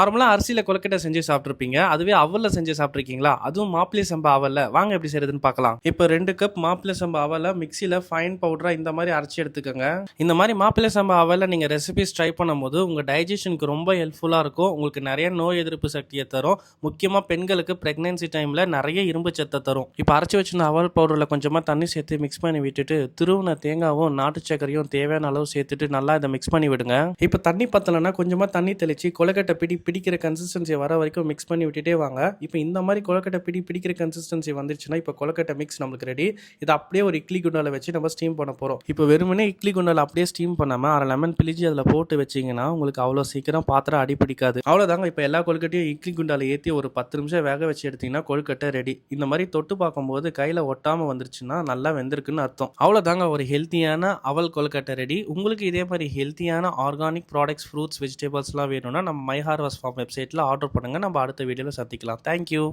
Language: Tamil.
நார்மலா அரிசியில கொழுக்கட்டை செஞ்சு சாப்பிட்டுருப்பீங்க. அதுவே அவல்ல செஞ்சு சாப்பிட்டுருக்கீங்களா? அதுவும் மாப்பிள்ளை சம்பா அவல்ல. வாங்க எப்படி செய்றதுன்னு பார்க்கலாம். இப்போ 2 கப் மாப்பிள்ளை சம்பா அவல மிக்ஸியில ஃபைன் பவுடரா இந்த மாரி அரைச்சு எடுத்துக்கங்க. இந்த மாரி மாப்பிள்ளை சம்பா அவல்ல நீங்க ரெசிபீஸ் ட்ரை பண்ணும்போது, உங்க டைஜஷனுக்கு ரொம்ப ஹெல்ப்ஃபுல்லா இருக்கும். உங்களுக்கு நெறைய நோய் எதிர்ப்பு சக்திய தரும். முக்கியமா பெண்களுக்கு பிரெக்னன்சி டைம்ல நெறைய இரும்பு சத்த தரும். இப்போ அரைச்சு வச்சிருந்த அவல் பவுடர்ல கொஞ்சமா தண்ணி சேர்த்து மிக்ஸ் பண்ணி விட்டுட்டு, துருவுன தேங்காவும், நாட்டு சர்க்கரையும் தேவையான அளவு சேர்த்துட்டு நல்லா இத மிக்ஸ் பண்ணி விடுங்க. இப்போ தண்ணி பத்தலன்னா கொஞ்சமா தண்ணி தெளிச்சு கொழுக்கட்டை பிடிக்கிற கன்சிஸ்டன்சி வர வரைக்கும் மிக்ஸ் பண்ணி விட்டுட்டே வாங்க. இப்போ இந்த மாதிரி கொழுக்கட்டை பிடிக்கிற கன்சிஸ்டன்சி வந்துருச்சுன்னா இப்போ கொழுக்கட்டை மிக்ஸ் நம்மளுக்கு ரெடி. இதை அப்படியே ஒரு இட்லி குண்டால வச்சு நம்ம ஸ்டீம் பண்ண போகிறோம். இப்போ வெறுமனே இட்லி குண்டால அப்படியே ஸ்டீம் பண்ணாமல் அரை லெமன் பிழிஞ்சு அதில் போட்டு வச்சிங்கன்னா உங்களுக்கு அவ்வளோ சீக்கிரம் பாத்திரம் அடி பிடிக்காது. அவ்வளோதாங்க. இப்போ எல்லா கொழுக்கட்டையும் இட்லி குண்டால ஏற்றி ஒரு 10 நிமிஷம் வேக வச்சு எடுத்தீங்கன்னா கொழுக்கட்டை ரெடி. இந்த மாதிரி தொட்டு பார்க்கும்போது கையில் ஒட்டாமல் வந்துருச்சுன்னா நல்லா வெந்திருக்குன்னு அர்த்தம். அவ்வளோதாங்க, ஒரு ஹெல்த்தியான அவல் கொழுக்கட்டை ரெடி. உங்களுக்கு இதே மாதிரி ஹெல்த்தியான ஆர்கானிக் ப்ராடக்ட்ஸ், ஃப்ரூட்ஸ், வெஜிடபிள்ஸ்லாம் வேணும்னா நம்ம மை ஹார்வெஸ்ட் ஃபார்ம் வெப்சைட்டில் ஆர்டர் பண்ணுங்கள். நம்ம அடுத்த வீடியோவில் சந்திக்கலாம். தேங்க்யூ.